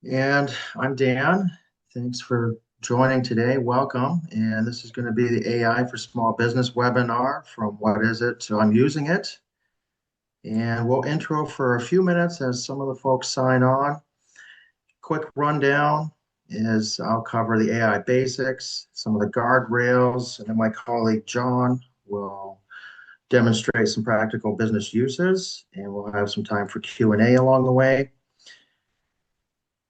And I'm Dan. Thanks for joining today. Welcome. And this is going to be the AI for Small Business webinar from What Is It to I'm Using It. And we'll intro for a few minutes as some of the folks sign on. Quick rundown is I'll cover the AI basics, some of the guardrails, and then my colleague John will demonstrate some practical business uses, and we'll have some time for Q&A along the way.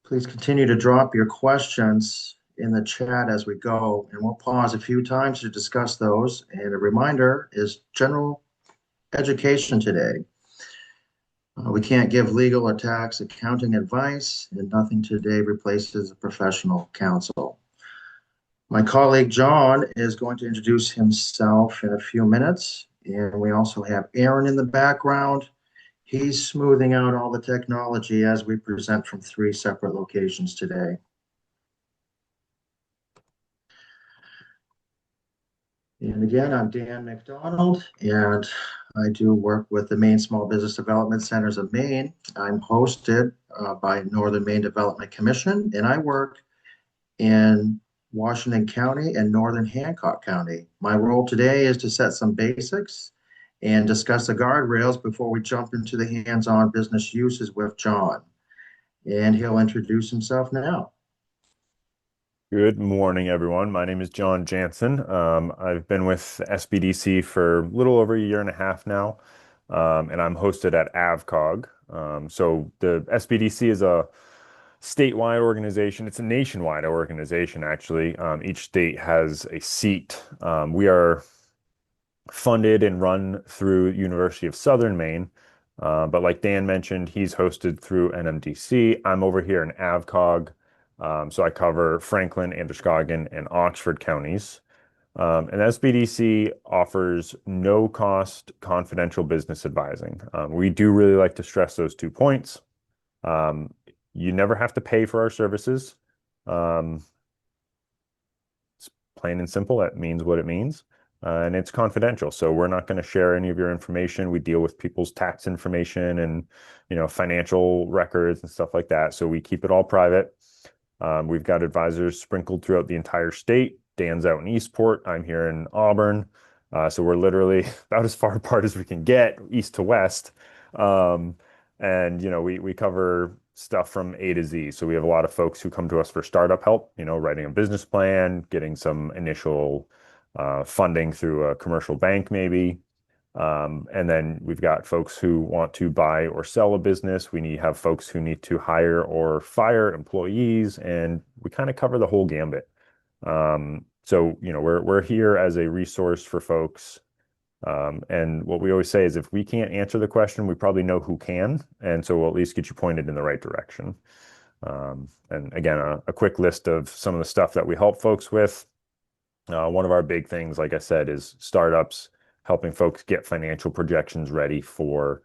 Please continue to drop your questions in the chat as we go, and we'll pause a few times to discuss those. And a reminder is general education today. We can't give legal or tax accounting advice, and nothing today replaces a professional counsel. My colleague John is going to introduce himself in a few minutes, and we also have Aaron in the background. He's smoothing out all the technology as we present from 3 separate locations today. And again, I'm Dan McDonald, and I do work with the Maine Small Business Development Centers of Maine. I'm hosted by Northern Maine Development Commission, and I work in Washington County and Northern Hancock County. My role today is to set some basics and discuss the guardrails before we jump into the hands-on business uses with John. And he'll introduce himself now. Good morning, everyone. My name is John Jansen. I've been with SBDC for a little over a year and a half now, and I'm hosted at AvCog. So the SBDC is a statewide organization. It's a nationwide organization, actually. Each state has a seat. We are funded and run through University of Southern Maine. But like Dan mentioned, he's hosted through NMDC. I'm over here in AvCog. So I cover Franklin, Androscoggin, and Oxford counties. And SBDC offers no cost confidential business advising. We do really like to stress those 2 points. You never have to pay for our services. It's plain and simple. That means what it means. And it's confidential. So we're not going to share any of your information. We deal with people's tax information and, financial records and stuff like that. So we keep it all private. We've got advisors sprinkled throughout the entire state. Dan's out in Eastport. I'm here in Auburn. So we're literally about as far apart as we can get, east to west. And we cover stuff from A to Z. So we have a lot of folks who come to us for startup help, writing a business plan, getting some initial funding through a commercial bank, maybe. And then we've got folks who want to buy or sell a business. We have folks who need to hire or fire employees, and we kind of cover the whole gambit. So we're here as a resource for folks. And what we always say is if we can't answer the question, we probably know who can, and so we'll at least get you pointed in the right direction. And again, a quick list of some of the stuff that we help folks with. One of our big things, like I said, is startups, helping folks get financial projections ready for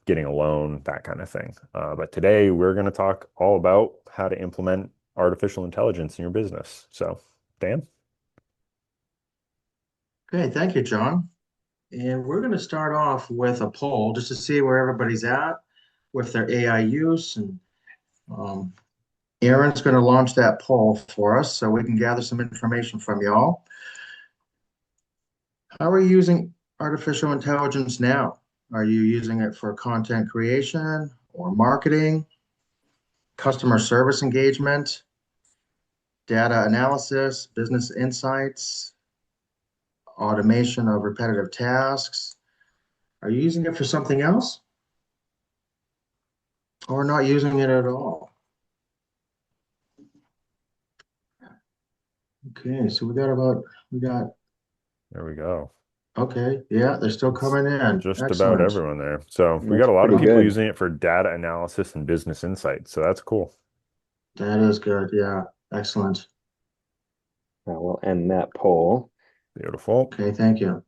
getting a loan, that kind of thing. But today we're going to talk all about how to implement artificial intelligence in your business. So, Dan? Okay, thank you, John. And we're going to start off with a poll just to see where everybody's at with their AI use. And um, Aaron's going to launch that poll for us so we can gather some information from y'all. How are you using artificial intelligence now? Are you using it for content creation or marketing, customer service engagement, data analysis, business insights, automation of repetitive tasks? Are you using it for something else or not using it at all? Okay, so we got, There we go. okay, yeah, they're still It's coming in. just about Excellent. everyone there. So we got That's a lot of pretty people good. using it for data analysis and business insights. So that's cool. That is good. Yeah, excellent. We'll end that poll. Beautiful. Okay, thank you.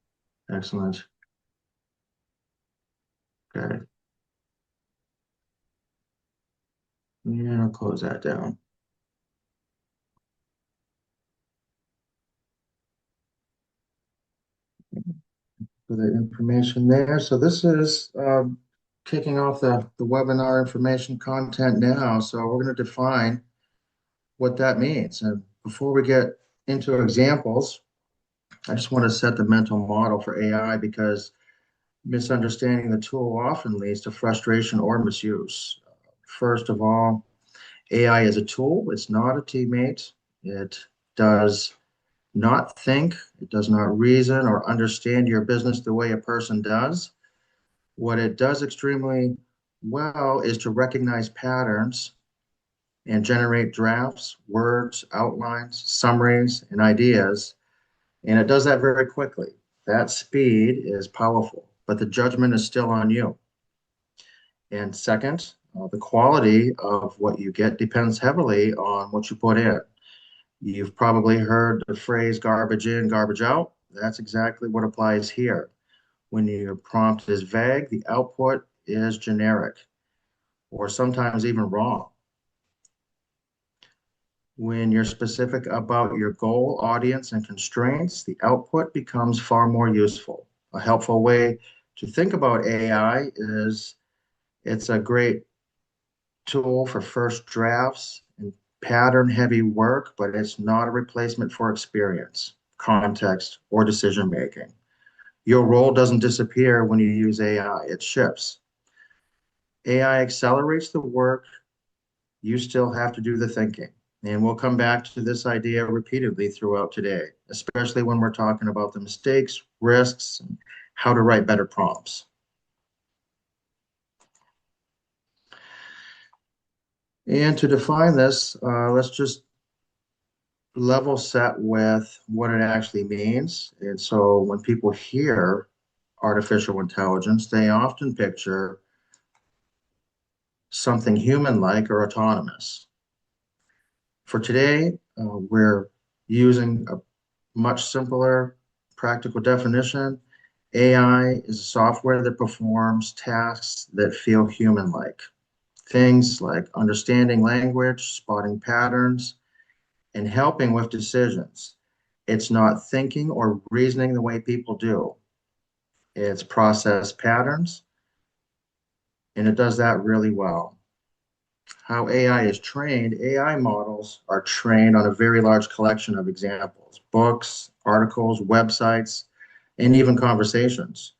Excellent. Okay, yeah, I'll close that down. For the information there. So this is kicking off the webinar information content now. So we're going to define what that means. And before we get into examples, I just want to set the mental model for AI because misunderstanding the tool often leads to frustration or misuse. First of all, AI is a tool, it's not a teammate. It does not think, it does not reason or understand your business the way a person does. What it does extremely well is to recognize patterns and generate drafts, words, outlines, summaries, and ideas. And it does that very quickly. That speed is powerful, but the judgment is still on you. And second, the quality of what you get depends heavily on what you put in. You've probably heard the phrase garbage in, garbage out. That's exactly what applies here. When your prompt is vague, the output is generic or sometimes even wrong. When you're specific about your goal, audience, and constraints, the output becomes far more useful. A helpful way to think about AI is it's a great tool for first drafts and pattern heavy work, but it's not a replacement for experience, context, or decision making. Your role doesn't disappear when you use AI, it shifts. AI accelerates the work, you still have to do the thinking. And we'll come back to this idea repeatedly throughout today, especially when we're talking about the mistakes, risks, and how to write better prompts. And to define this, let's just level set with what it actually means. And so when people hear artificial intelligence, they often picture something human-like or autonomous. For today, we're using a much simpler practical definition. AI is software that performs tasks that feel human-like. Things like understanding language, spotting patterns, and helping with decisions. It's not thinking or reasoning the way people do. It's process patterns, and it does that really well. How AI is trained, AI models are trained on a very large collection of examples, books, articles, websites, and even conversations.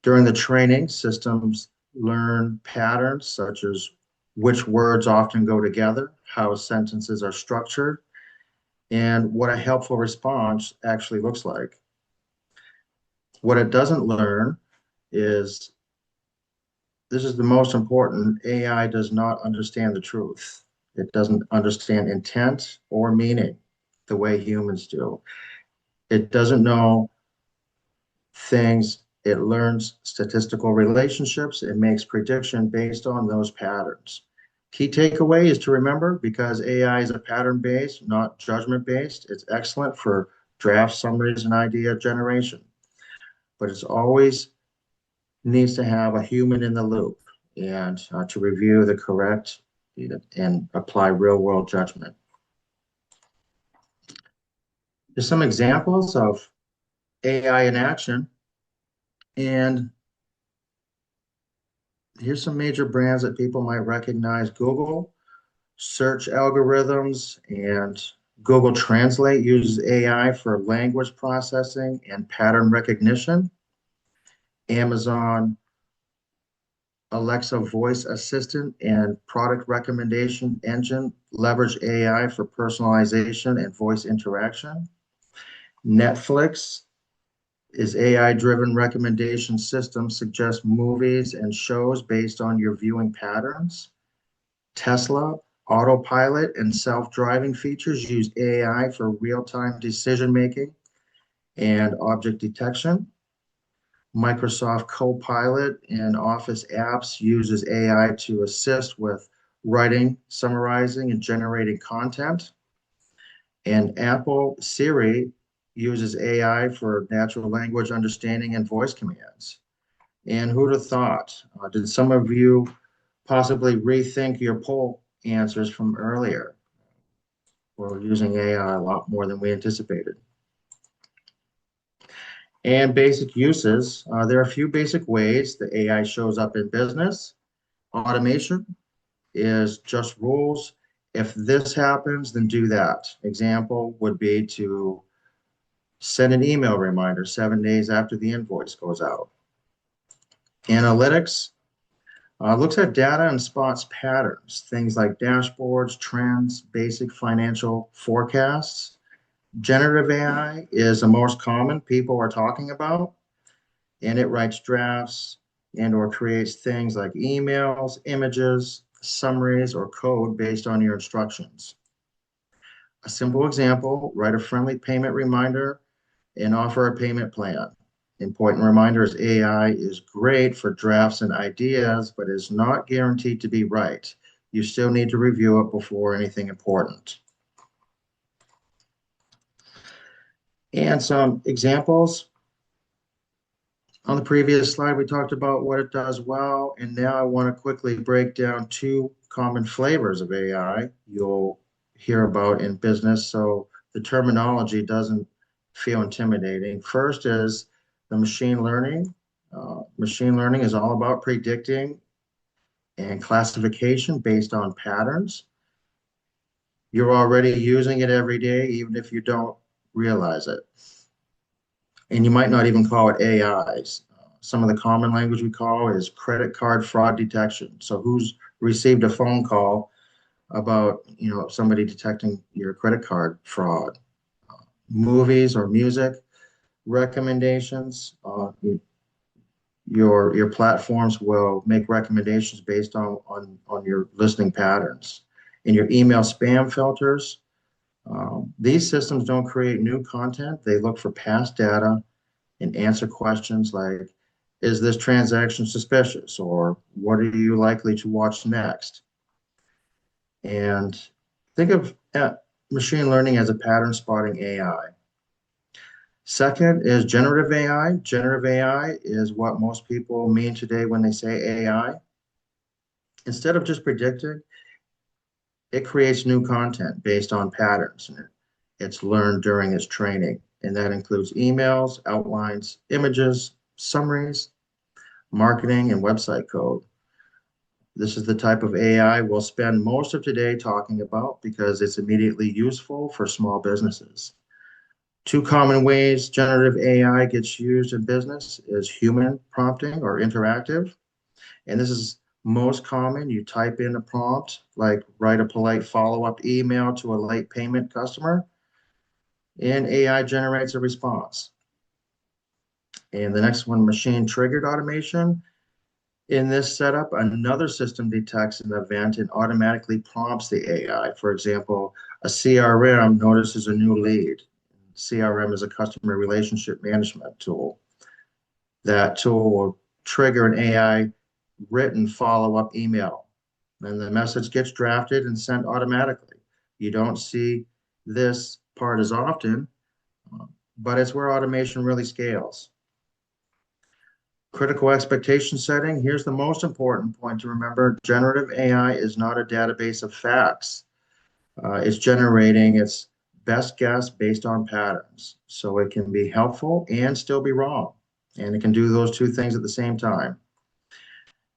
During the training, systems learn patterns such as which words often go together, how sentences are structured, and what a helpful response actually looks like. What it doesn't learn is this is the most important. AI does not understand the truth. It doesn't understand intent or meaning the way humans do. It doesn't know things. It learns statistical relationships. It makes prediction based on those patterns. Key takeaway is to remember because AI is a pattern based, not judgment based. It's excellent for draft summaries and idea generation, but it's always needs to have a human in the loop and to review the correct and apply real world judgment. There's some examples of AI in action, and here's some major brands that people might recognize. Google, search algorithms, and Google Translate uses AI for language processing and pattern recognition. Amazon Alexa voice assistant and product recommendation engine leverage AI for personalization and voice interaction. Netflix is AI-driven recommendation system suggests movies and shows based on your viewing patterns. Tesla, autopilot, and self-driving features use AI for real-time decision-making and object detection. Microsoft Copilot in Office apps uses AI to assist with writing, summarizing, and generating content. And Apple Siri uses AI for natural language understanding and voice commands. And who'd have thought? Did some of you possibly rethink your poll answers from earlier? We're using AI a lot more than we anticipated. And basic uses, there are a few basic ways the AI shows up in business. Automation is just rules. If this happens, then do that. Example would be to send an email reminder 7 days after the invoice goes out. Analytics looks at data and spots patterns, things like dashboards, trends, basic financial forecasts. Generative AI is the most common people are talking about, and it writes drafts and or creates things like emails, images, summaries, or code based on your instructions. A simple example, write a friendly payment reminder and offer a payment plan. Important reminders, AI is great for drafts and ideas, but is not guaranteed to be right. You still need to review it before anything important. And some examples. On the previous slide, we talked about what it does well, and now I want to quickly break down two common flavors of AI you'll hear about in business so the terminology doesn't feel intimidating. First is the machine learning. Machine learning is all about predicting and classification based on patterns. You're already using it every day, even if you don't realize it. And you might not even call it AIs. Some of the common language we call is credit card fraud detection. So who's received a phone call about, somebody detecting your credit card fraud? Movies or music recommendations. Your platforms will make recommendations based on your listening patterns. In your email spam filters, these systems don't create new content. They look for past data and answer questions like, is this transaction suspicious? Or what are you likely to watch next? And think of machine learning as a pattern spotting AI. Second is generative AI. Generative AI is what most people mean today when they say AI. Instead of just predicting, it creates new content based on patterns. It's learned during its training, and that includes emails, outlines, images, summaries, marketing, and website code. This is the type of AI we'll spend most of today talking about because it's immediately useful for small businesses. Two common ways generative AI gets used in business is human prompting or interactive. And this is most common. You type in a prompt, like write a polite follow-up email to a late payment customer, and AI generates a response. And the next one, machine triggered automation. In this setup, another system detects an event and automatically prompts the AI. For example, a CRM notices a new lead. CRM is a customer relationship management tool. That tool will trigger an AI written follow-up email. Then the message gets drafted and sent automatically. You don't see this part as often, but it's where automation really scales. Critical expectation setting. Here's the most important point to remember. Generative AI is not a database of facts. It's generating its best guess based on patterns. So it can be helpful and still be wrong. And it can do those two things at the same time.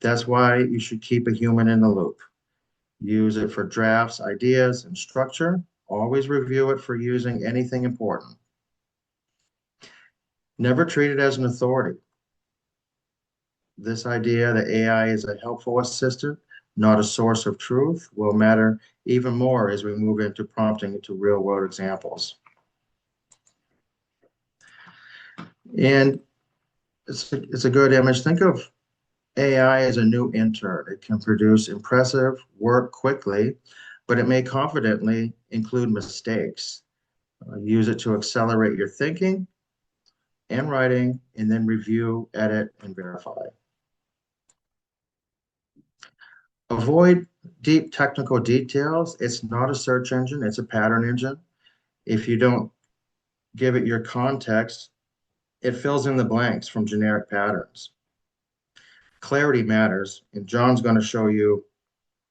That's why you should keep a human in the loop. Use it for drafts, ideas, and structure. Always review it for using anything important. Never treat it as an authority. This idea that AI is a helpful assistant, not a source of truth, will matter even more as we move into prompting into real-world examples. And it's a good image. Think of AI as a new intern. It can produce impressive work quickly, but it may confidently include mistakes. Use it to accelerate your thinking and writing, and then review, edit, and verify. Avoid deep technical details. It's not a search engine, it's a pattern engine. If you don't give it your context, it fills in the blanks from generic patterns. Clarity matters, and John's going to show you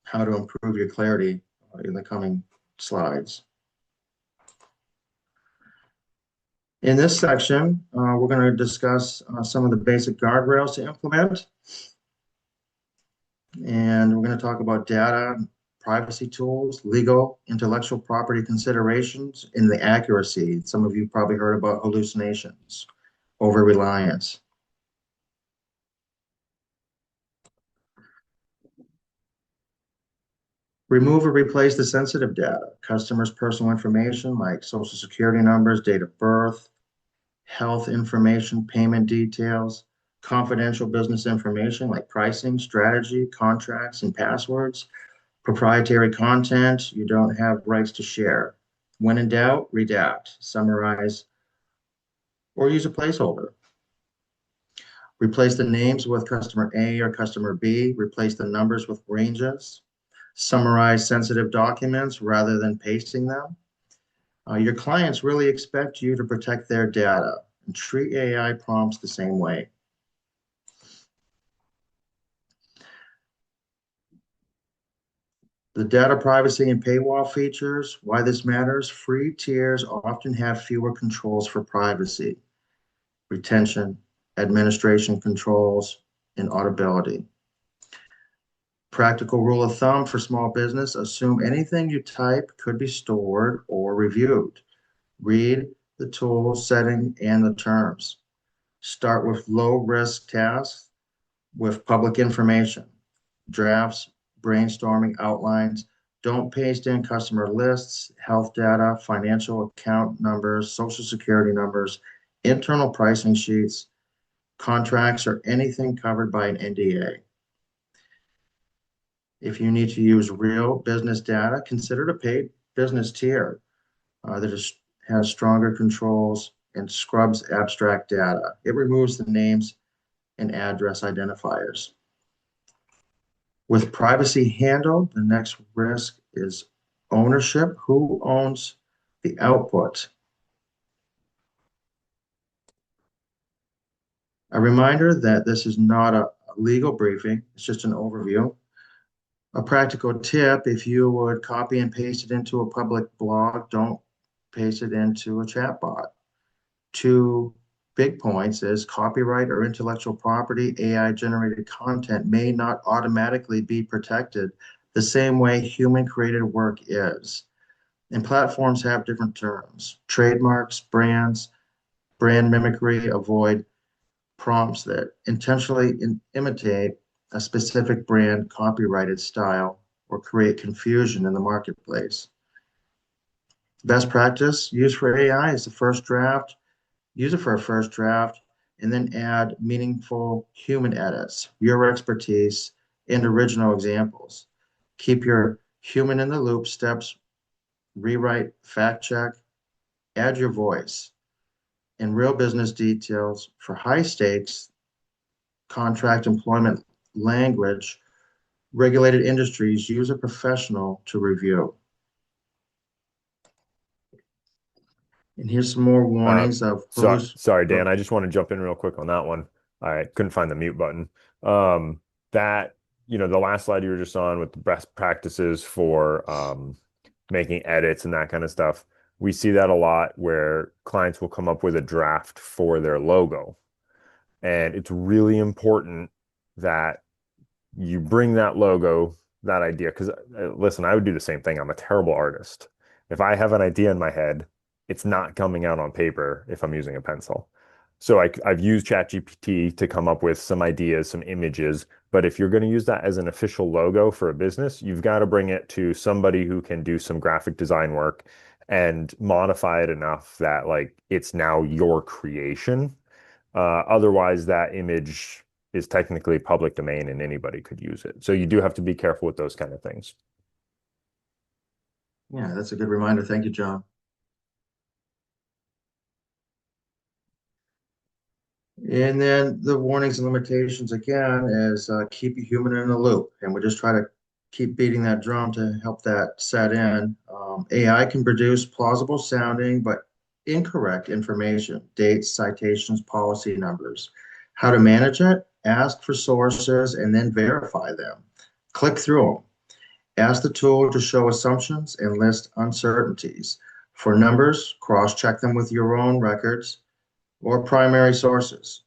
how to improve your clarity in the coming slides. In this section, we're going to discuss some of the basic guardrails to implement. And we're going to talk about data, privacy tools, legal, intellectual property considerations, and the accuracy. Some of you probably heard about hallucinations, over reliance. Remove or replace the sensitive data, customers' personal information like social security numbers, date of birth, health information, payment details, confidential business information like pricing, strategy, contracts, and passwords, proprietary content you don't have rights to share. When in doubt, redact, summarize, or use a placeholder. Replace the names with customer A or customer B. Replace the numbers with ranges. Summarize sensitive documents rather than pasting them. Your clients really expect you to protect their data and treat AI prompts the same way. The data privacy and paywall features, why this matters, free tiers often have fewer controls for privacy, retention, administration controls, and auditability. Practical rule of thumb for small business, assume anything you type could be stored or reviewed. Read the tool setting and the terms. Start with low risk tasks with public information, drafts, brainstorming outlines. Don't paste in customer lists, health data, financial account numbers, social security numbers, internal pricing sheets, contracts, or anything covered by an NDA. If you need to use real business data, consider the paid business tier has stronger controls and scrubs abstract data. It removes the names and address identifiers. With privacy handled, the next risk is ownership. Who owns the output? A reminder that this is not a legal briefing, it's just an overview. A practical tip, if you would copy and paste it into a public blog, don't paste it into a chatbot. Two big points is copyright or intellectual property, AI generated content may not automatically be protected the same way human created work is. And platforms have different terms. Trademarks, brands, brand mimicry, avoid prompts that intentionally imitate a specific brand copyrighted style or create confusion in the marketplace. Best practice used for AI is the first draft. Use it for a first draft and then add meaningful human edits, your expertise, and original examples. Keep your human in the loop steps, rewrite, fact check, add your voice, and real business details for high stakes contract employment language. Regulated industries use a professional to review. And here's some more warnings of Sorry, Dan, I just want to jump in real quick on that one. I couldn't find the mute button. That, the last slide you were just on with the best practices for making edits and that kind of stuff. We see that a lot where clients will come up with a draft for their logo. And it's really important that you bring that logo, that idea, because listen, I would do the same thing. I'm a terrible artist. If I have an idea in my head, it's not coming out on paper if I'm using a pencil. So I've used ChatGPT to come up with some ideas, some images, but if you're going to use that as an official logo for a business, you've got to bring it to somebody who can do some graphic design work and modify it enough that like it's now your creation. Otherwise, that image is technically public domain and anybody could use it. So you do have to be careful with those kind of things. Yeah, that's a good reminder. Thank you, John. And then the warnings and limitations again is keep a human in the loop. And we just try to keep beating that drum to help that set in. AI can produce plausible sounding but incorrect information, dates, citations, policy numbers. How to manage it? Ask for sources and then verify them. Click through them. Ask the tool to show assumptions and list uncertainties. For numbers, cross-check them with your own records or primary sources.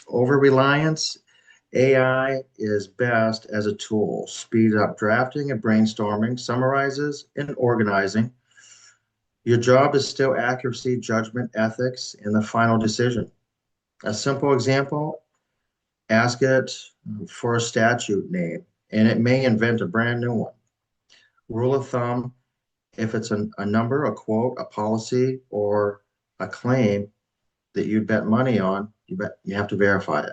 Over-reliance, AI is best as a tool, speeds up drafting and brainstorming, summarizes and organizing. Your job is still accuracy, judgment, ethics, and the final decision. A simple example, ask it for a statute name, and it may invent a brand new one. Rule of thumb, if it's a number, a quote, a policy, or a claim that you bet money on, you have to verify it.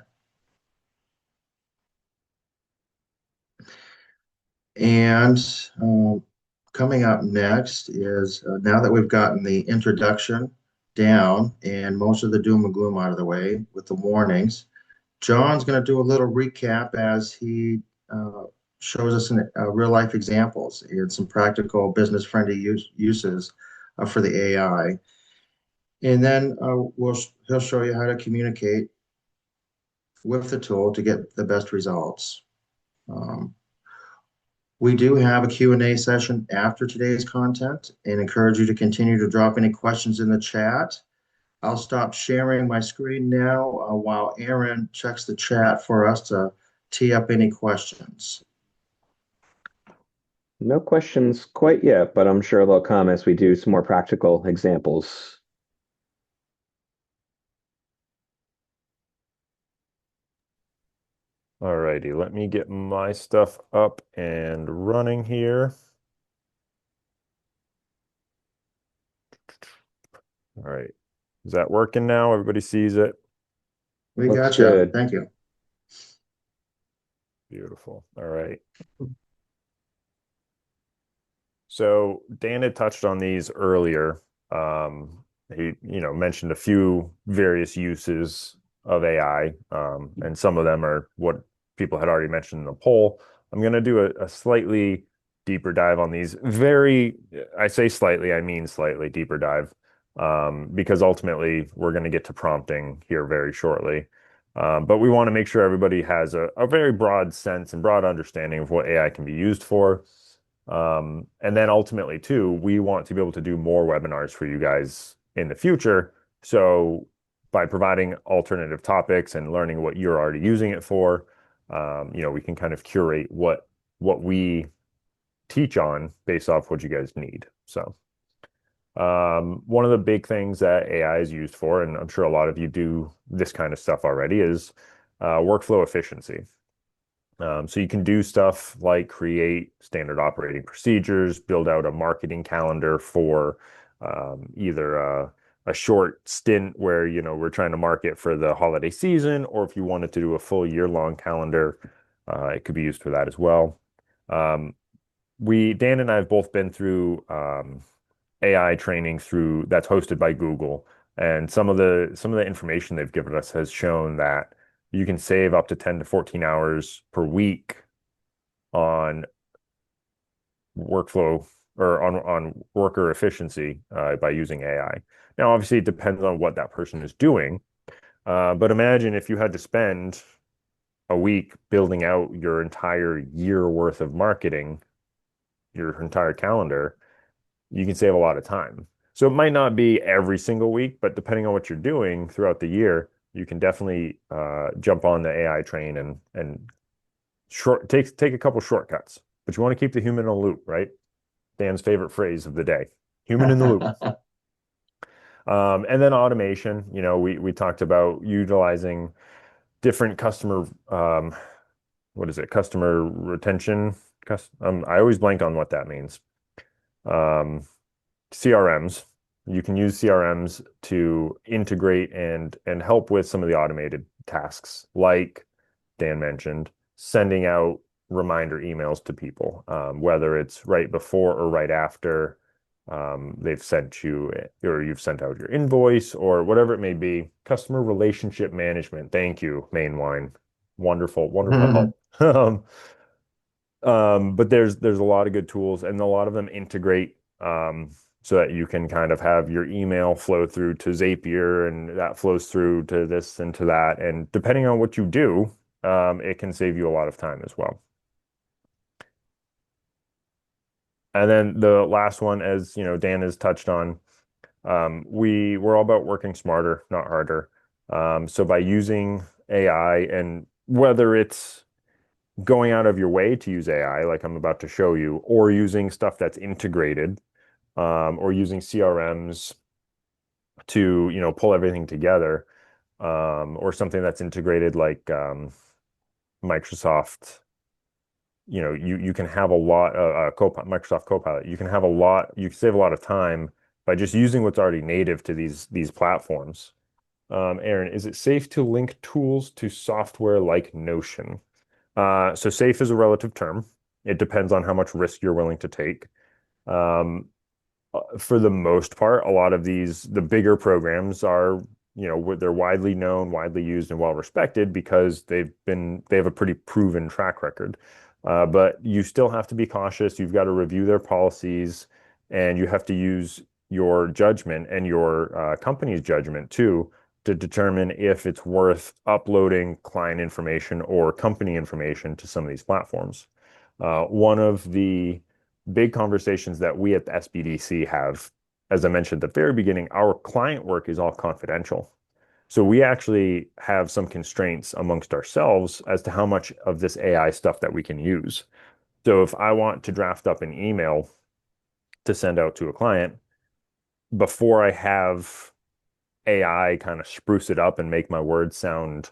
And coming up next is now that we've gotten the introduction down and most of the doom and gloom out of the way with the warnings, John's going to do a little recap as he shows us real life examples and some practical business friendly uses for the AI. And then he'll show you how to communicate with the tool to get the best results. Um, we do have a Q&A session after today's content and encourage you to continue to drop any questions in the chat. I'll stop sharing my screen now while Aaron checks the chat for us to tee up any questions. No questions quite yet, but I'm sure they'll come as we do some more practical examples. All righty, let me get my stuff up and running here. All right. Is that working now? Everybody sees it? We Looks gotcha. good. Thank you. Beautiful. All right. So Dan had touched on these earlier. He, mentioned a few various uses of AI, and some of them are what people had already mentioned in the poll. I'm going to do a slightly deeper dive on these. I say slightly, I mean slightly deeper dive, because ultimately we're going to get to prompting here very shortly. But we want to make sure everybody has a very broad sense and broad understanding of what AI can be used for. And then ultimately, too, we want to be able to do more webinars for you guys in the future. So by providing alternative topics and learning what you're already using it for, we can kind of curate what we teach on based off what you guys need. So one of the big things that AI is used for, and I'm sure a lot of you do this kind of stuff already, is workflow efficiency. So you can do stuff like create standard operating procedures, build out a marketing calendar for either a short stint where, we're trying to market for the holiday season, or if you wanted to do a full year-long calendar, it could be used for that as well. Dan and I have both been through AI training that's hosted by Google, and some of the information they've given us has shown that you can save up to 10 to 14 hours per week on workflow or on worker efficiency by using AI. Now, obviously, it depends on what that person is doing. But imagine if you had to spend a week building out your entire year worth of marketing, your entire calendar, you can save a lot of time. So it might not be every single week, but depending on what you're doing throughout the year, you can definitely jump on the AI train and take a couple shortcuts. But you want to keep the human in the loop, right? Dan's favorite phrase of the day, human in the loop. And then automation, we talked about utilizing different customer, what is it? Customer retention. I always blank on what that means. CRMs. You can use CRMs to integrate and help with some of the automated tasks, like Dan mentioned, sending out reminder emails to people, whether it's right before or right after they've sent you or you've sent out your invoice or whatever it may be. Customer relationship management. Thank you, Mainline. Wonderful, wonderful help. But there's a lot of good tools, and a lot of them integrate so that you can kind of have your email flow through to Zapier, and that flows through to this and to that. And depending on what you do, it can save you a lot of time as well. And then the last one, as you know, Dan has touched on, we're all about working smarter, not harder. So by using AI, and whether it's going out of your way to use AI, like I'm about to show you, or using stuff that's integrated, or using CRMs to, pull everything together, or something that's integrated like Microsoft. You can have a lot Microsoft Copilot. You can have a lot. You can save a lot of time by just using what's already native to these platforms. Aaron, is it safe to link tools to software like Notion? So safe is a relative term. It depends on how much risk you're willing to take. Um, for the most part, a lot of the bigger programs are, they're widely known, widely used, and well respected because they have a pretty proven track record. But you still have to be cautious. You've got to review their policies, and you have to use your judgment and your company's judgment too to determine if it's worth uploading client information or company information to some of these platforms. One of the big conversations that we at the SBDC have, as I mentioned at the very beginning, our client work is all confidential. So we actually have some constraints amongst ourselves as to how much of this AI stuff that we can use. So if I want to draft up an email to send out to a client, before I have AI kind of spruce it up and make my words sound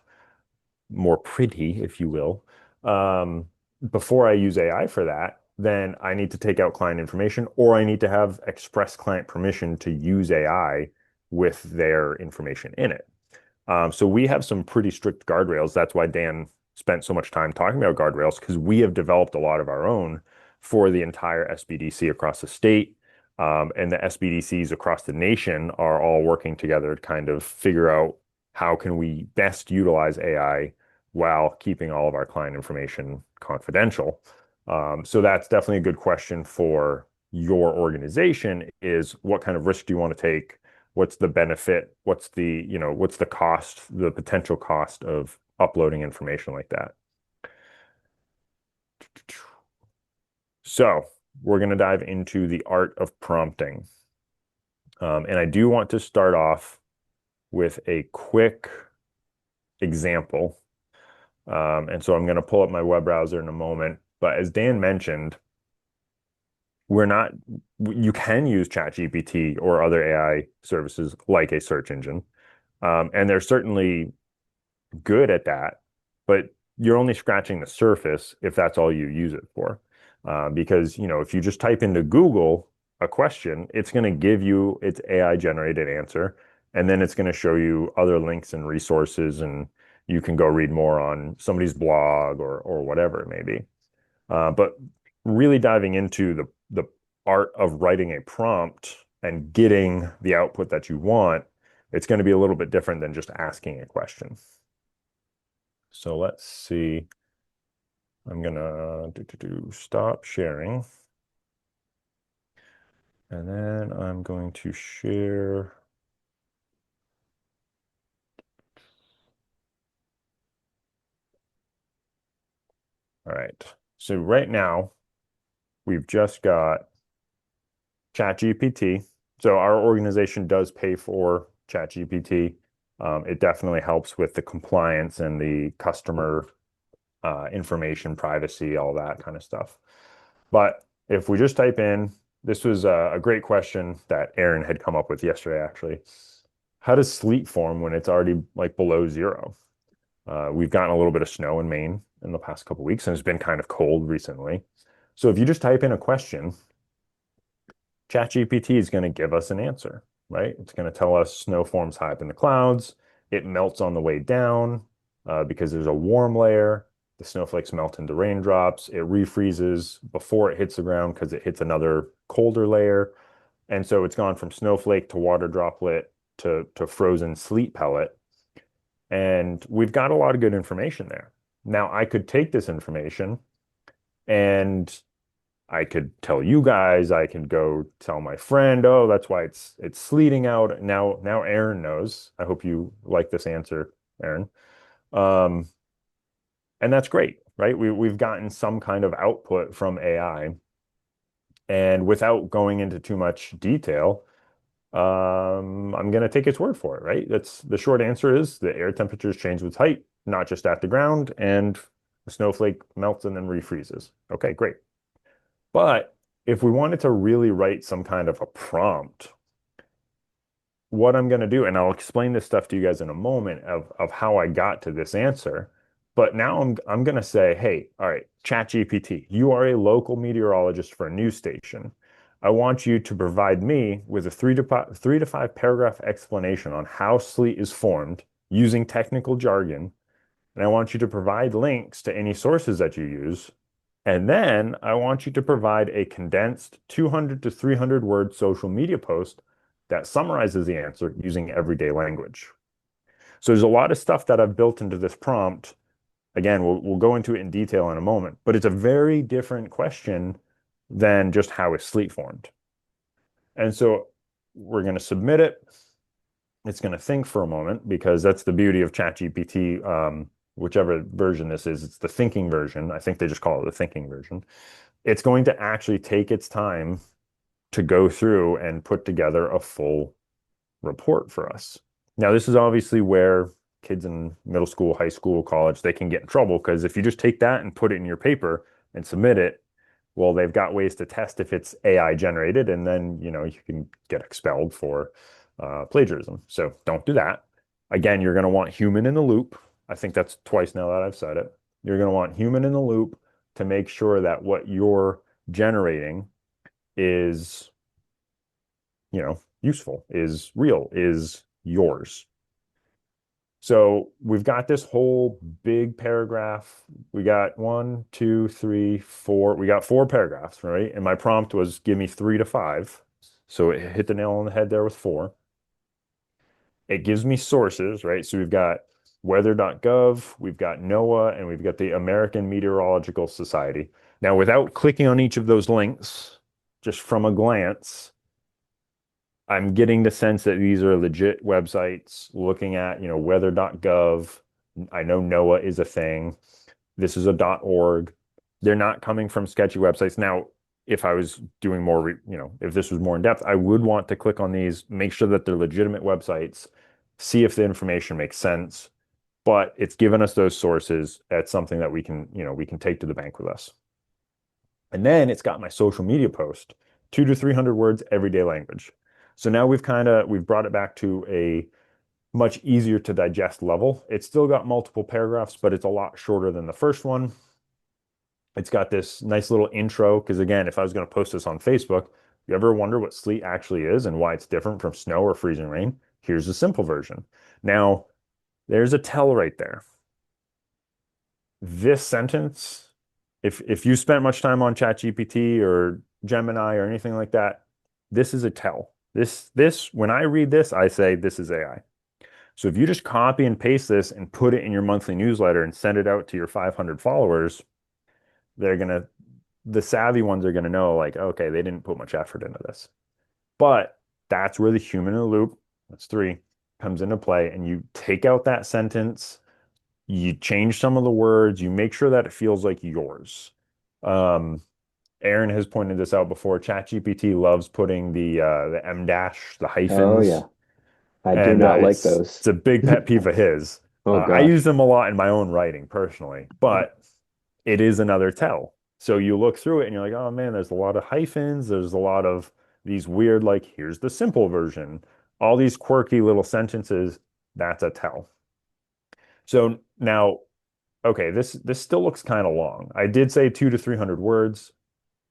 more pretty, if you will, um, before I use AI for that, then I need to take out client information or I need to have express client permission to use AI with their information in it. So we have some pretty strict guardrails. That's why Dan spent so much time talking about guardrails because we have developed a lot of our own for the entire SBDC across the state. And the SBDCs across the nation are all working together to kind of figure out how can we best utilize AI while keeping all of our client information confidential. So that's definitely a good question for your organization is what kind of risk do you want to take? What's the benefit? What's the cost, the potential cost of uploading information like that? So we're going to dive into the art of prompting. And I do want to start off with a quick example. And so I'm going to pull up my web browser in a moment. But as Dan mentioned, we're not, you can use ChatGPT or other AI services like a search engine. And they're certainly good at that, but you're only scratching the surface if that's all you use it for. Because, if you just type into Google a question, it's going to give you its AI generated answer, and then it's going to show you other links and resources, and you can go read more on somebody's blog or whatever it may be. But really diving into the art of writing a prompt and getting the output that you want, it's going to be a little bit different than just asking a question. So let's see. I'm gonna stop sharing. And then I'm going to share. All right. So right now we've just got ChatGPT. So our organization does pay for ChatGPT. It definitely helps with the compliance and the customer information privacy, all that kind of stuff. But if we just type in, this was a great question that Aaron had come up with yesterday, actually. How does sleet form when it's already like below zero? We've gotten a little bit of snow in Maine in the past couple of weeks, and it's been kind of cold recently. So if you just type in a question, ChatGPT is going to give us an answer, right? It's going to tell us snow forms high up in the clouds. It melts on the way down because there's a warm layer. The snowflakes melt into raindrops. It refreezes before it hits the ground because it hits another colder layer. And so it's gone from snowflake to water droplet to frozen sleet pellet. And we've got a lot of good information there. Now, I could take this information and I could tell you guys, I can go tell my friend, oh, that's why it's sleeting out. Now Aaron knows. I hope you like this answer, Aaron. Um, and that's great, right? We've gotten some kind of output from AI. And without going into too much detail, I'm going to take its word for it, right? That's the short answer is the air temperatures change with height, not just at the ground, and the snowflake melts and then refreezes. Okay, great. But if we wanted to really write some kind of a prompt, what I'm going to do, and I'll explain this stuff to you guys in a moment of how I got to this answer. But now I'm going to say, hey, all right, ChatGPT, you are a local meteorologist for a news station. I want you to provide me with a three to five paragraph explanation on how sleet is formed using technical jargon. And I want you to provide links to any sources that you use. And then I want you to provide a condensed 200 to 300 word social media post that summarizes the answer using everyday language. So there's a lot of stuff that I've built into this prompt. Again, we'll go into it in detail in a moment, but it's a very different question than just how is sleet formed. And so we're going to submit it. It's going to think for a moment because that's the beauty of ChatGPT. Whichever version this is, it's the thinking version. I think they just call it the thinking version. It's going to actually take its time to go through and put together a full report for us. Now, this is obviously where kids in middle school, high school, college, they can get in trouble because if you just take that and put it in your paper and submit it, well, they've got ways to test if it's AI generated, and then you can get expelled for plagiarism. So don't do that. Again, you're going to want human in the loop. I think that's twice now that I've said it. You're going to want human in the loop to make sure that what you're generating is, useful, is real, is yours. So we've got this whole big paragraph. We got 1, 2, 3, 4. We got 4 paragraphs, right? And my prompt was give me 3 to 5. So it hit the nail on the head there with 4. It gives me sources, right? So we've got weather.gov, we've got NOAA, and we've got the American Meteorological Society. Now, without clicking on each of those links, just from a glance, I'm getting the sense that these are legit websites looking at, weather.gov. I know NOAA is a thing. This is a .org. They're not coming from sketchy websites. Now, if I was doing more, if this was more in depth, I would want to click on these, make sure that they're legitimate websites, see if the information makes sense. But it's given us those sources. That's something that we can take to the bank with us. And then it's got my social media post, 200 to 300 words, everyday language. So now we've brought it back to a much easier to digest level. It's still got multiple paragraphs, but it's a lot shorter than the first one. It's got this nice little intro, because again, if I was going to post this on Facebook, you ever wonder what sleet actually is and why it's different from snow or freezing rain? Here's the simple version. Now, there's a tell right there. This sentence, if you spent much time on ChatGPT or Gemini or anything like that, this is a tell. This when I read this, I say this is AI. So if you just copy and paste this and put it in your monthly newsletter and send it out to your 500 followers, the savvy ones are gonna know like, okay, they didn't put much effort into this. But that's where the human in the loop, that's 3, comes into play, and you take out that sentence, you change some of the words, you make sure that it feels like yours. Aaron has pointed this out before. ChatGPT loves putting the M dash, the Oh hyphens, yeah. I do and not like it's those. a big pet peeve of his. Oh I use gosh. them a lot in my own writing personally, but it is another tell. So you look through it and you're like, oh man, there's a lot of hyphens. There's a lot of these weird, like, here's the simple version. All these quirky little sentences. That's a tell. So now, okay, this still looks kind of long. I did say 200 to 300 words,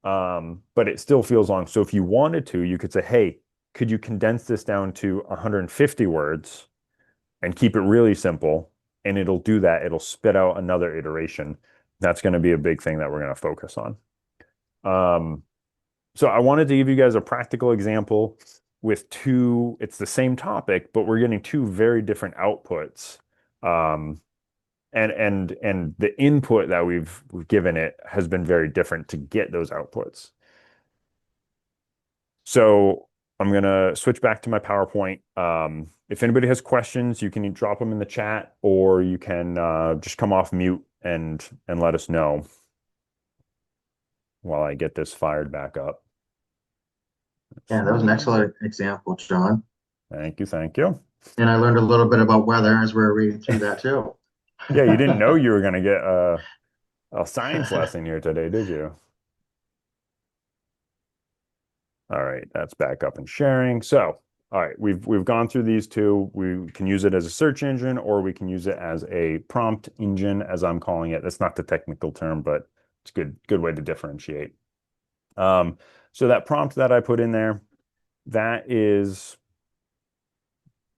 but it still feels long. So if you wanted to, you could say, hey, could you condense this down to 150 words and keep it really simple? And it'll do that. It'll spit out another iteration. That's going to be a big thing that we're going to focus on. So I wanted to give you guys a practical example with it's the same topic, but we're getting 2 very different outputs. And the input that we've given it has been very different to get those outputs. So I'm gonna switch back to my PowerPoint. If anybody has questions, you can drop them in the chat, or you can just come off mute and let us know while I get this fired back up. Yeah, that was an excellent example, John. Thank you, thank you. And I learned a little bit about weather as we were reading through that too. Yeah, you didn't know you were going to get a science lesson here today, did you? All right, that's back up and sharing. So, all right, we've gone through these two. We can use it as a search engine, or we can use it as a prompt engine, as I'm calling it. That's not the technical term, but it's a good way to differentiate. So that prompt that I put in there, that is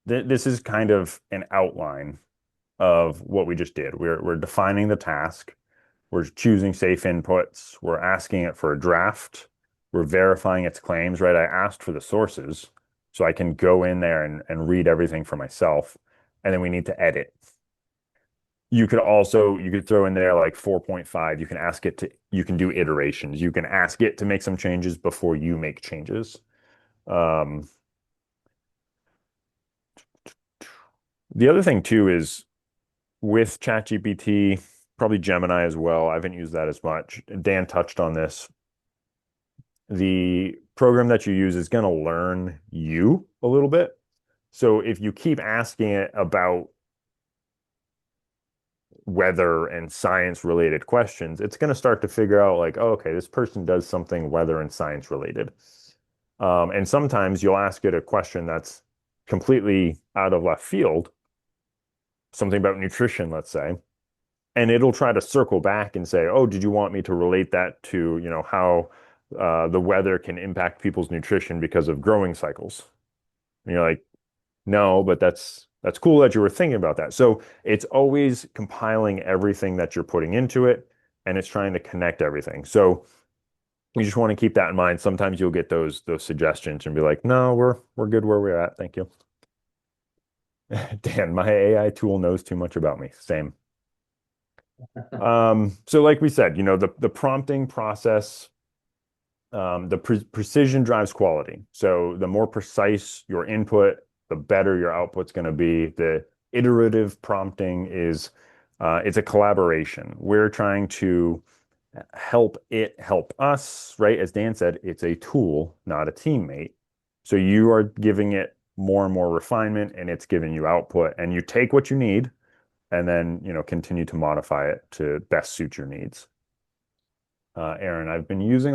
this is kind of an outline of what we just did. We're defining the task. We're choosing safe inputs. We're asking it for a draft. We're verifying its claims, right? I asked for the sources so I can go in there and read everything for myself. And then we need to edit. You could throw in there like 4.5. You can ask it to, you can do iterations. You can ask it to make some changes before you make changes. Um, the other thing too is with ChatGPT, probably Gemini as well. I haven't used that as much. Dan touched on this. The program that you use is going to learn you a little bit. So if you keep asking it about weather and science related questions, it's going to start to figure out like, oh, okay, this person does something weather and science related. And sometimes you'll ask it a question that's completely out of left field, something about nutrition, let's say, and it'll try to circle back and say, oh, did you want me to relate that to, how the weather can impact people's nutrition because of growing cycles? And you're like, no, but that's cool that you were thinking about that. So it's always compiling everything that you're putting into it, and it's trying to connect everything. So you just want to keep that in mind. Sometimes you'll get those suggestions and be like, no, we're good where we're at. Thank you. Dan, my AI tool knows too much about me. Same. So like we said, the prompting process, the precision drives quality. So the more precise your input, the better your output's going to be. The iterative prompting is it's a collaboration. We're trying to help it help us, right? As Dan said, it's a tool, not a teammate. So you are giving it more and more refinement, and it's giving you output, and you take what you need and then, continue to modify it to best suit your needs. Aaron, I've been using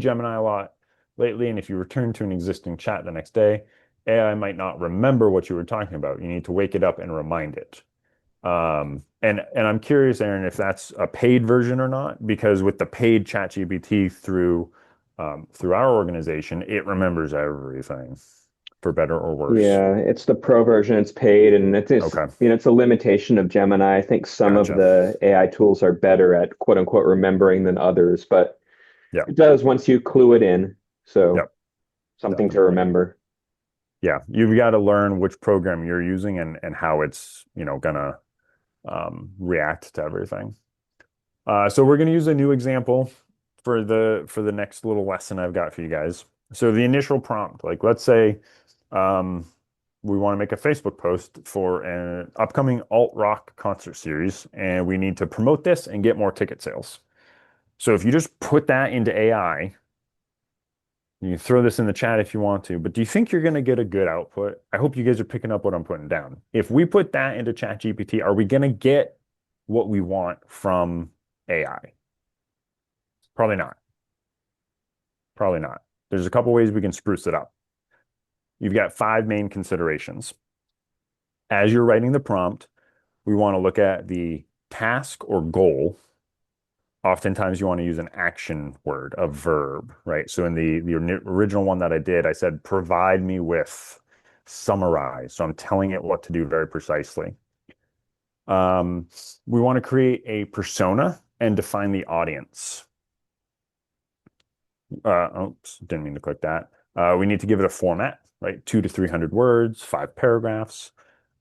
Gemini a lot lately, and if you return to an existing chat the next day, AI might not remember what you were talking about. You need to wake it up and remind it. And I'm curious, Aaron, if that's a paid version or not, because with the paid ChatGPT through our organization, it remembers everything for better or worse. Yeah, it's the pro version. It's paid, and Okay, it's a limitation of Gemini. I think some of gotcha. the AI tools are better at quote unquote remembering than others, but Yeah, it does once you clue it in. So yep, something to definitely. remember. Yeah, you've got to learn which program you're using and how it's, gonna react to everything. So we're going to use a new example for the next little lesson I've got for you guys. So the initial prompt, like let's say um, we want to make a Facebook post for an upcoming alt rock concert series, and we need to promote this and get more ticket sales. So if you just put that into AI, you can throw this in the chat if you want to, but do you think you're going to get a good output? I hope you guys are picking up what I'm putting down. If we put that into ChatGPT, are we going to get what we want from AI? Probably not. Probably not. There's a couple ways we can spruce it up. You've got 5 main considerations. As you're writing the prompt, we want to look at the task or goal. Oftentimes you want to use an action word, a verb, right? So in the original one that I did, I said, provide me with, summarize. So I'm telling it what to do very precisely. We want to create a persona and define the audience. Oops, didn't mean to click that. We need to give it a format, right? 200 to 300 words, 5 paragraphs.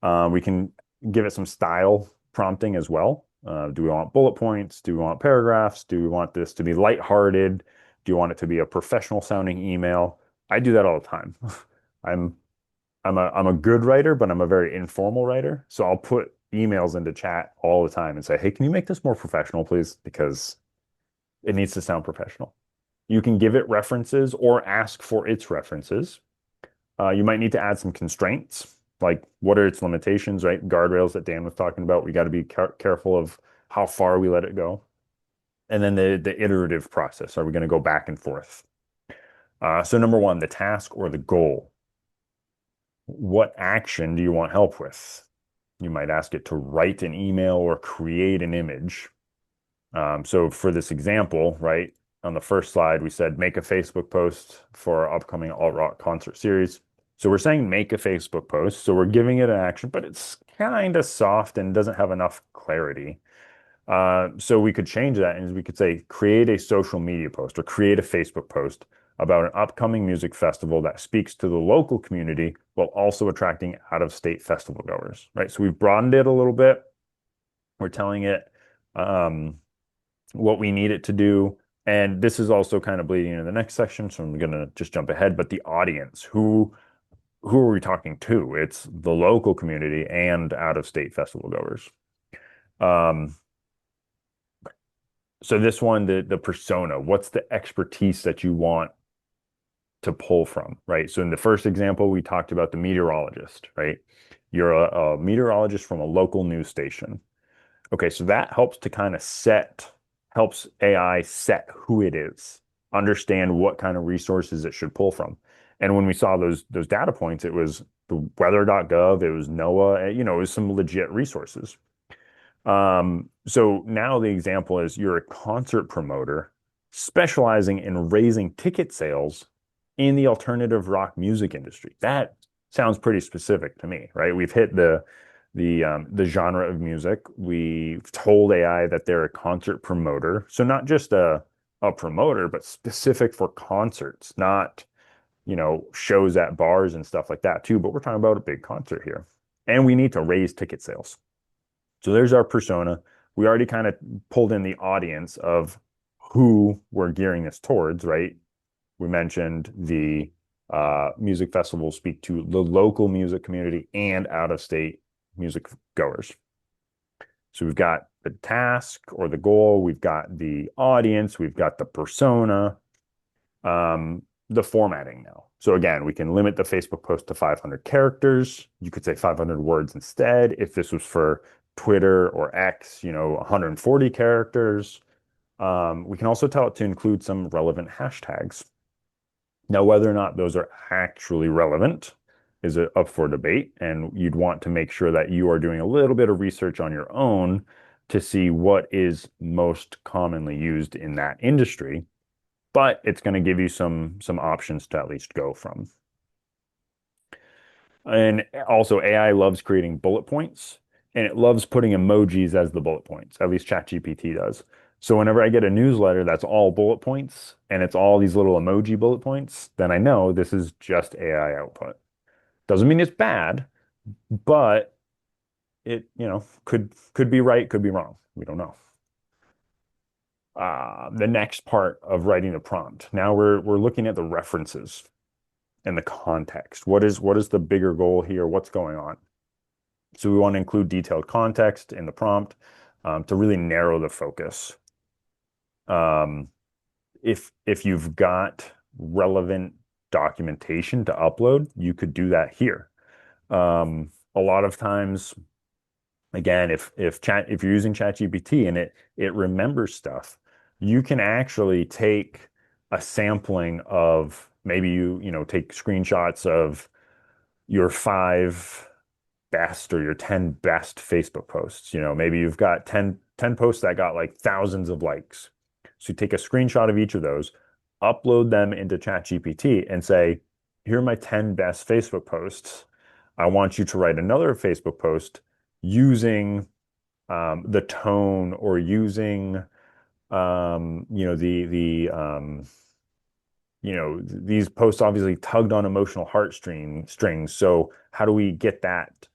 We can give it some style prompting as well. Do we want bullet points? Do we want paragraphs? Do we want this to be lighthearted? Do you want it to be a professional sounding email? I do that all the time. I'm I'm a good writer, but I'm a very informal writer. So I'll put emails into chat all the time and say, "Hey, can you make this more professional, please? Because it needs to sound professional." You can give it references or ask for its references. You might need to add some constraints, like what are its limitations, right? Guardrails that Dan was talking about. We got to be careful of how far we let it go. And then the iterative process. Are we going to go back and forth? So number one, the task or the goal. What action do you want help with? You might ask it to write an email or create an image. So for this example, right, on the first slide, we said make a Facebook post for our upcoming alt rock concert series. So we're saying make a Facebook post. So we're giving it an action, but it's kind of soft and doesn't have enough clarity. So we could change that and we could say create a social media post or create a Facebook post about an upcoming music festival that speaks to the local community while also attracting out-of-state festival goers, right? So we've broadened it a little bit. We're telling it what we need it to do. And this is also kind of bleeding into the next section, so I'm going to just jump ahead. But the audience, who are we talking to? It's the local community and out-of-state festival goers. So this one, the persona, what's the expertise that you want to pull from, right? So in the first example, we talked about the meteorologist, right? You're a meteorologist from a local news station. Okay, so that helps to kind of helps AI set who it is, understand what kind of resources it should pull from. And when we saw those data points, it was the weather.gov, it was NOAA, it was some legit resources. So now the example is you're a concert promoter specializing in raising ticket sales in the alternative rock music industry. That sounds pretty specific to me, right? We've hit the genre of music. We've told AI that they're a concert promoter. So not just a promoter, but specific for concerts, not, shows at bars and stuff like that too. But we're talking about a big concert here. And we need to raise ticket sales. So there's our persona. We already kind of pulled in the audience of who we're gearing this towards, right? We mentioned the music festival speak to the local music community and out-of-state music goers. So we've got the task or the goal, we've got the audience, we've got the persona, the formatting now. So again, we can limit the Facebook post to 500 characters. You could say 500 words instead. If this was for Twitter or X, 140 characters. We can also tell it to include some relevant hashtags. Now, whether or not those are actually relevant is up for debate, and you'd want to make sure that you are doing a little bit of research on your own to see what is most commonly used in that industry, but it's going to give you some options to at least go from. And also AI loves creating bullet points, and it loves putting emojis as the bullet points. At least ChatGPT does. So whenever I get a newsletter that's all bullet points and it's all these little emoji bullet points, then I know this is just AI output. Doesn't mean it's bad, but it, could be right, could be wrong. We don't know. The next part of writing the prompt. Now we're looking at the references and the context. What is the bigger goal here? What's going on? So we want to include detailed context in the prompt to really narrow the focus. If you've got relevant documentation to upload, you could do that here. A lot of times, again, if you're using ChatGPT and it remembers stuff, you can actually take a sampling of maybe you take screenshots of your 5 best or your 10 best Facebook posts. Maybe you've got 10 posts that got like thousands of likes. So you take a screenshot of each of those, upload them into ChatGPT and say, here are my 10 best Facebook posts. I want you to write another Facebook post using the tone or using these posts obviously tugged on emotional heartstrings. So how do we get that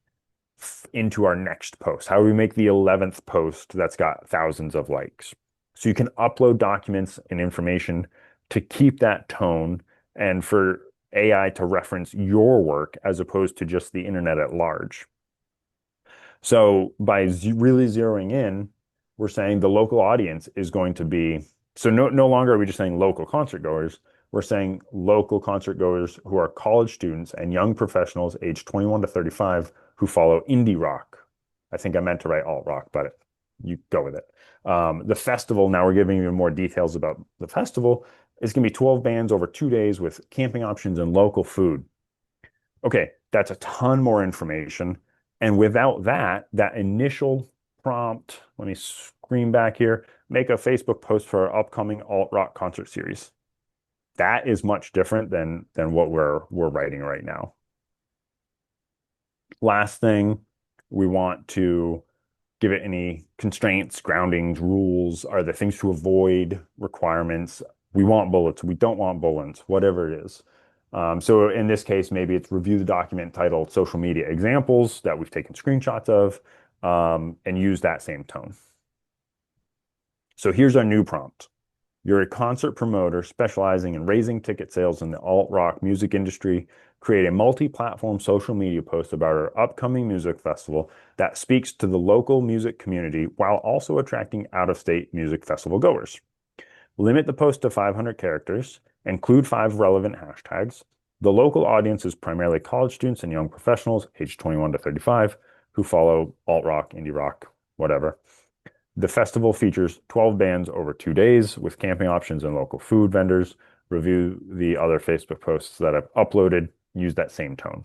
into our next post? How do we make the 11th post that's got thousands of likes? So you can upload documents and information to keep that tone and for AI to reference your work as opposed to just the internet at large. So by really zeroing in, we're saying the local audience is going to be So no longer are we just saying local concert goers. We're saying local concert goers who are college students and young professionals aged 21 to 35 who follow indie rock. I think I meant to write alt rock, but you go with it. The festival, now we're giving you more details about the festival, is going to be 12 bands over 2 days with camping options and local food. Okay, that's a ton more information. And without that, that initial prompt, let me screen back here, make a Facebook post for our upcoming alt rock concert series. That is much different than what we're writing right now. Last thing, we want to give it any constraints, groundings, rules, are there things to avoid, requirements. We want bullets, we don't want bullets, whatever it is. So in this case, maybe it's review the document titled social media examples that we've taken screenshots of, and use that same tone. So here's our new prompt. You're a concert promoter specializing in raising ticket sales in the alt rock music industry. Create a multi-platform social media post about our upcoming music festival that speaks to the local music community while also attracting out-of-state music festival goers. Limit the post to 500 characters. Include 5 relevant hashtags. The local audience is primarily college students and young professionals aged 21 to 35 who follow alt rock, indie rock, whatever. The festival features 12 bands over 2 days with camping options and local food vendors. Review the other Facebook posts that I've uploaded. Use that same tone.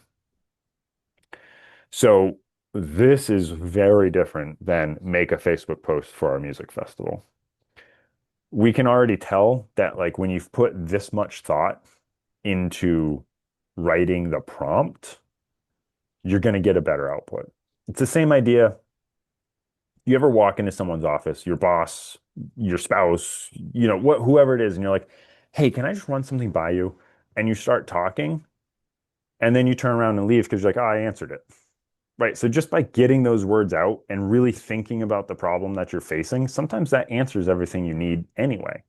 So this is very different than make a Facebook post for our music festival. We can already tell that like when you've put this much thought into writing the prompt, you're going to get a better output. It's the same idea. You ever walk into someone's office, your boss, your spouse, whoever it is, and you're like, hey, can I just run something by you? And you start talking, and then you turn around and leave because you're like, oh, I answered it. Right. So just by getting those words out and really thinking about the problem that you're facing, sometimes that answers everything you need anyway.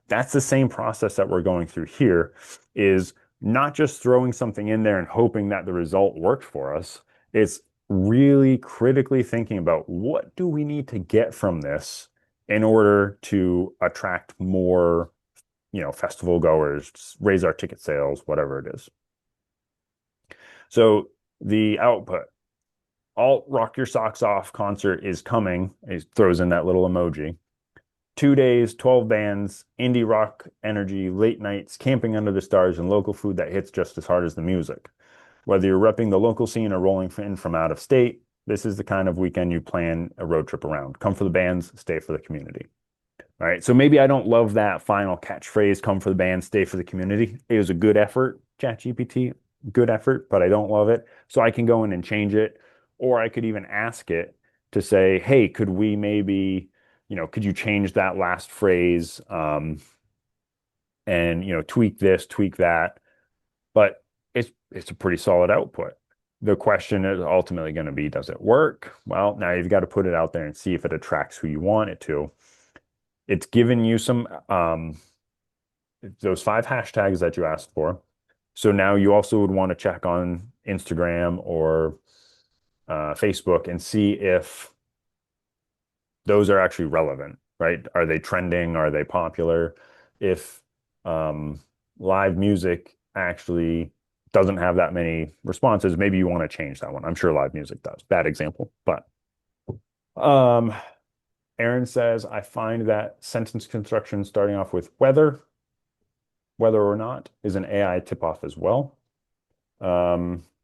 That's the same process that we're going through here, is not just throwing something in there and hoping that the result worked for us. It's really critically thinking about what do we need to get from this in order to attract more, festival goers, raise our ticket sales, whatever it is. So the output. Alt Rock Your Socks Off concert is coming. He throws in that little emoji. 2 days, 12 bands, indie rock energy, late nights, camping under the stars, and local food that hits just as hard as the music. Whether you're repping the local scene or rolling in from out of state, this is the kind of weekend you plan a road trip around. Come for the bands, stay for the community. All right. So maybe I don't love that final catchphrase, come for the bands, stay for the community. It was a good effort, ChatGPT, good effort, but I don't love it. So I can go in and change it. Or I could even ask it to say, hey, could we maybe, could you change that last phrase, and, tweak this, tweak that. But it's a pretty solid output. The question is ultimately going to be, does it work? Well, now you've got to put it out there and see if it attracts who you want it to. It's given you some those 5 hashtags that you asked for. So now you also would want to check on Instagram or Facebook and see if those are actually relevant, right? Are they trending? Are they popular? If live music actually doesn't have that many responses, maybe you want to change that one. I'm sure live music does. Bad example, but Aaron says, I find that sentence construction starting off with whether or not is an AI tip-off as well.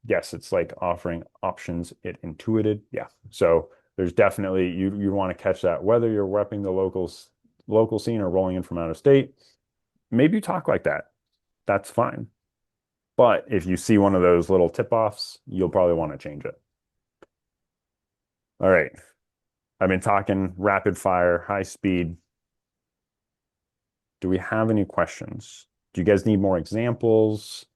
Yes, it's like offering options it intuited. Yeah. So there's definitely you want to catch that whether you're repping the local scene or rolling in from out of state. Maybe you talk like that. That's fine. But if you see one of those little tip-offs, you'll probably want to change it. All right. I've been talking rapid fire, high speed. Do we have any questions? Do you guys need more examples?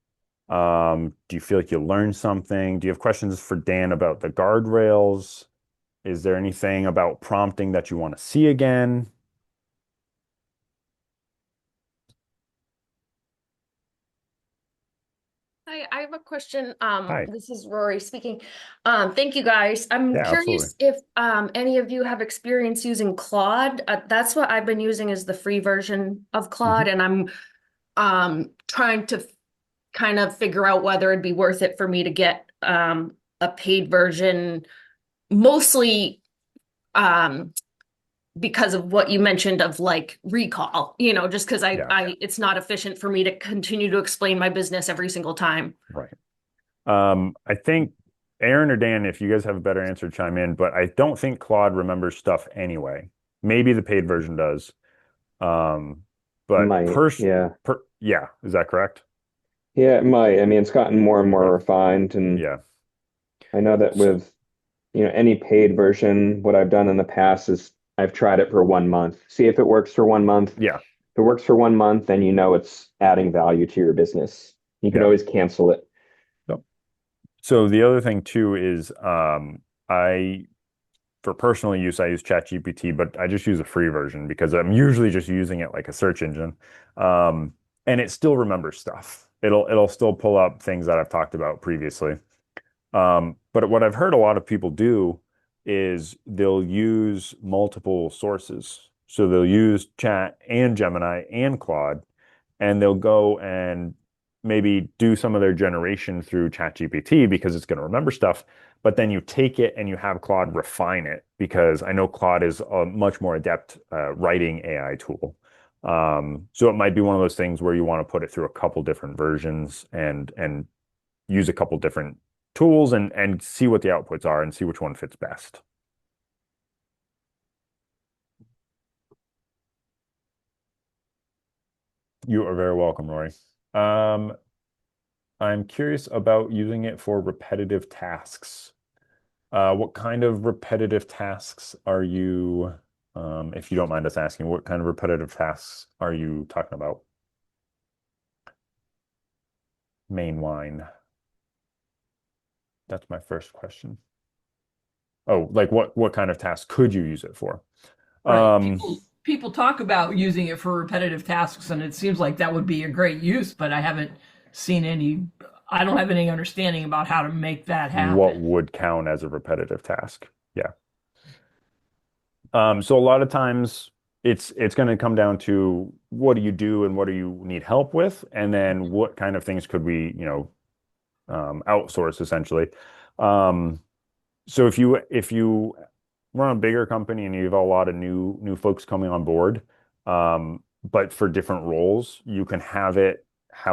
Do you feel like you learned something? Do you have questions for Dan about the guardrails? Is there anything about prompting that you want to see again? Hi, I have a question. Hi. This is Rory speaking. Thank you guys. I'm Yeah, absolutely. curious if any of you have experience using Claude. That's what I've been using is the free version of Claude, Mhm. and I'm trying to kind of figure out whether it'd be worth it for me to get a paid version, mostly um because of what you mentioned of like recall, just because Yeah, it's not efficient for me to continue to explain my business every single time. right. I think Aaron or Dan, if you guys have a better answer, chime in, but I don't think Claude remembers stuff anyway. Maybe the paid version does. Um, but Might, yeah. yeah, is that correct? Yeah, it might. I mean, it's gotten more and more Okay. refined, and Yeah. I know that S- with, any paid version, what I've done in the past is I've tried it for 1 month. See if it works for 1 month. Yeah. If it works for 1 month, then you know it's adding value to your business. You can Yeah. always cancel it. Yep. So the other thing too is I for personal use I use ChatGPT, but I just use a free version because I'm usually just using it like a search engine. Um, and it still remembers stuff. It'll still pull up things that I've talked about previously. But what I've heard a lot of people do is they'll use multiple sources. So they'll use Chat and Gemini and Claude, and they'll go and maybe do some of their generation through ChatGPT because it's going to remember stuff. But then you take it and you have Claude refine it because I know Claude is a much more adept writing AI tool. So it might be one of those things where you want to put it through a couple different versions and use a couple different tools and see what the outputs are and see which one fits best. You are very welcome, Rory. Um, I'm curious about using it for repetitive tasks. What kind of repetitive tasks are you, if you don't mind us asking, what kind of repetitive tasks are you talking about? Main wine. That's my first question. Oh, like what kind of tasks could you use it for? Right. Um, People talk about using it for repetitive tasks, and it seems like that would be a great use, but I haven't seen any. I don't have any understanding about how to make that what happen. would count as a repetitive task? Yeah. So a lot of times it's going to come down to what do you do and what do you need help with, and then what kind of things could we, outsource essentially. Um, so if you run a bigger company and you have a lot of new folks coming on board, but for different roles, you can have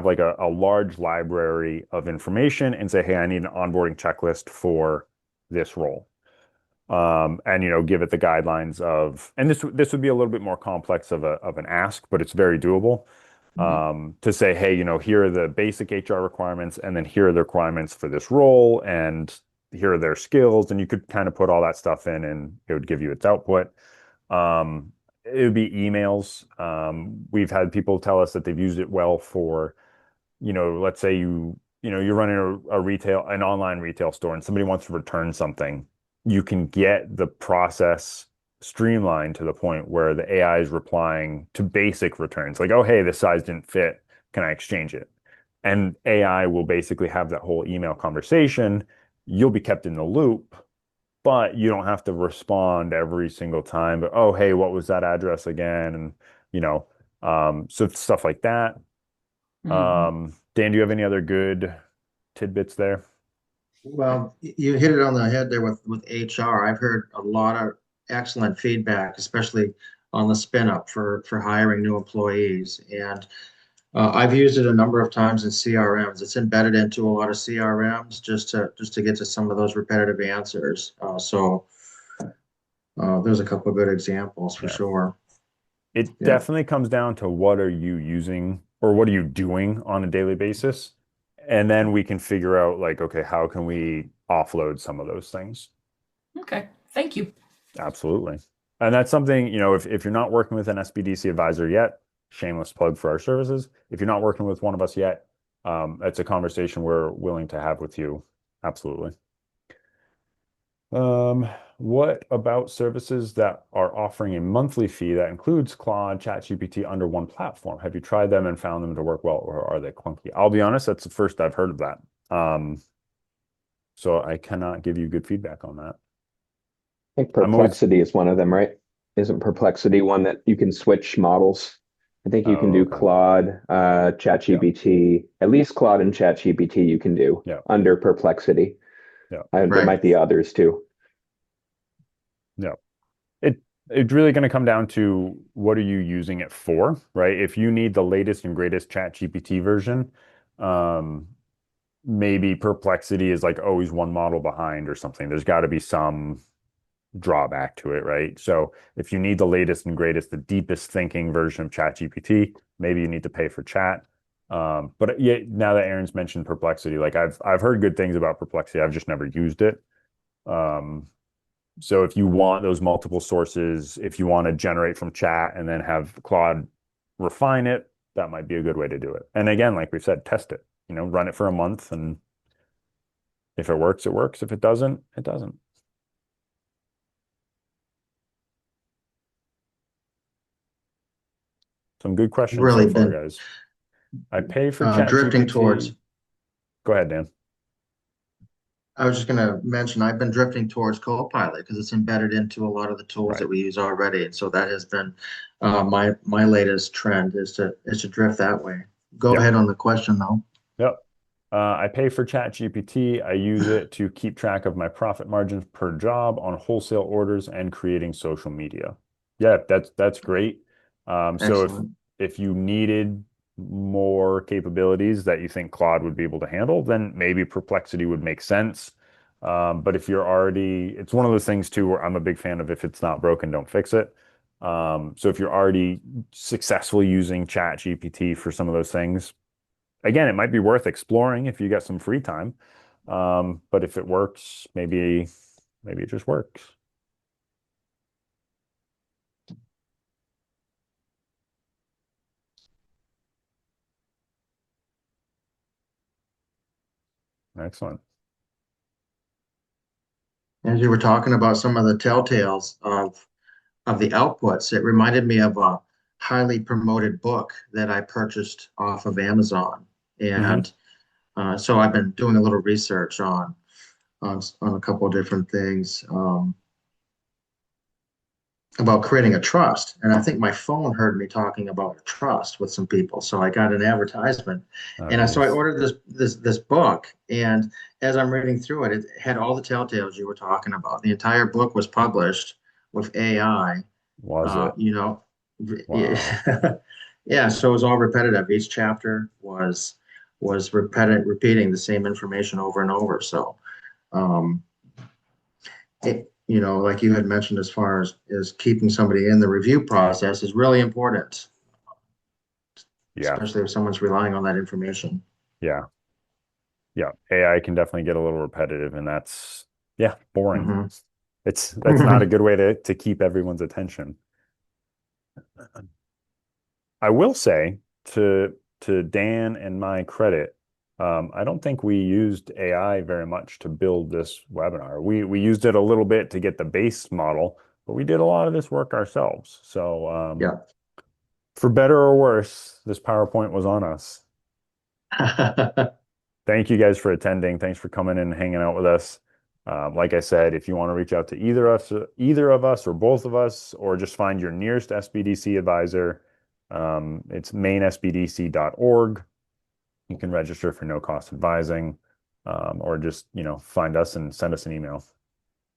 like a large library of information and say, hey, I need an onboarding checklist for this role. And give it the guidelines of, and this would be a little bit more complex of an ask, but it's very doable. Mhm. To say, hey, here are the basic HR requirements, and then here are the requirements for this role, and here are their skills, and you could kind of put all that stuff in, and it would give you its output. It would be emails. We've had people tell us that they've used it well for, let's say you're running an online retail store and somebody wants to return something, you can get the process streamlined to the point where the AI is replying to basic returns like, oh, hey, this size didn't fit. Can I exchange it? And AI will basically have that whole email conversation. You'll be kept in the loop, but you don't have to respond every single time. But, oh, hey, what was that address again? And, so stuff like that. Mhm. Dan, do you have any other good tidbits there? Well, you hit it on the head there with HR. I've heard a lot of excellent feedback, especially on the spin up for hiring new employees. And I've used it a number of times in CRMs. It's embedded into a lot of CRMs just to get to some of those repetitive answers. There's a couple of good examples for Yeah. sure. It Yeah. definitely comes down to what are you using or what are you doing on a daily basis? And then we can figure out like, okay, how can we offload some of those things? Okay. Thank you. Absolutely. And that's something, if you're not working with an SBDC advisor yet, shameless plug for our services. If you're not working with one of us yet, it's a conversation we're willing to have with you. Absolutely. What about services that are offering a monthly fee that includes Claude, ChatGPT under one platform? Have you tried them and found them to work well, or are they clunky? I'll be honest, that's the first I've heard of that. So I cannot give you good feedback on that. I think I'm always, Perplexity is one of them, right? Isn't Perplexity one that you can switch models? I think you can oh, do okay. Claude, Yeah, ChatGPT, at least Claude and ChatGPT you can do yeah, under Perplexity. yeah, There Right. might be others too. yeah. It it's really going to come down to what are you using it for, right? If you need the latest and greatest ChatGPT version, um, maybe Perplexity is like always one model behind or something. There's got to be some drawback to it, right? So if you need the latest and greatest, the deepest thinking version of ChatGPT, maybe you need to pay for chat. But yeah, now that Aaron's mentioned Perplexity, like I've heard good things about Perplexity. I've just never used it. Um, so if you want those multiple sources, if you want to generate from chat and then have Claude refine it, that might be a good way to do it. And again, like we said, test it. Run it for a month, and if it works, it works. If it doesn't, it doesn't. Some good questions so Really far, been guys. I pay for drifting towards. ChatGPT. Go ahead, Dan. I was just going to mention I've been drifting towards Copilot because it's embedded into a lot of the tools Right. that we use already, and so that has been my latest trend is to drift that way. Go Yep. ahead on the question though. Yep. I pay for ChatGPT. I use it to keep track of my profit margins per job on wholesale orders and creating social media. Yeah, that's great. So if Excellent. if you needed more capabilities that you think Claude would be able to handle, then maybe Perplexity would make sense. But if you're already, it's one of those things too, where I'm a big fan of if it's not broken, don't fix it. So if you're already successfully using ChatGPT for some of those things, again, it might be worth exploring if you got some free time. But if it works, maybe it just works. Excellent. As you were talking about some of the telltales of the outputs, it reminded me of a highly promoted book that I purchased off of Amazon, Hmm. and so I've been doing a little research on a couple of different things. About creating a trust. And I think my phone heard me talking about a trust with some people. So I got an advertisement, Oh, and so I geez. ordered this book. And as I'm reading through it, it had all the telltales you were talking about. The entire book was published with AI. Was it? You know, Wow. yeah. So it was all repetitive. Each chapter was repeating the same information over and over. So um, like you had mentioned, as far as keeping somebody in the review process is really important, Yeah. especially if someone's relying on that information. Yeah. Yeah. AI can definitely get a little repetitive, and yeah, boring. Hmm. That's not a good way to keep everyone's attention. I will say to Dan and my credit, I don't think we used AI very much to build this webinar. We used it a little bit to get the base model, but we did a lot of this work ourselves. So Yeah. for better or worse, this PowerPoint was on us. Thank you guys for attending. Thanks for coming in and hanging out with us. Like I said, if you want to reach out to either of us, or both of us, or just find your nearest SBDC advisor, it's mainsbdc.org. You can register for no cost advising, or just find us and send us an email.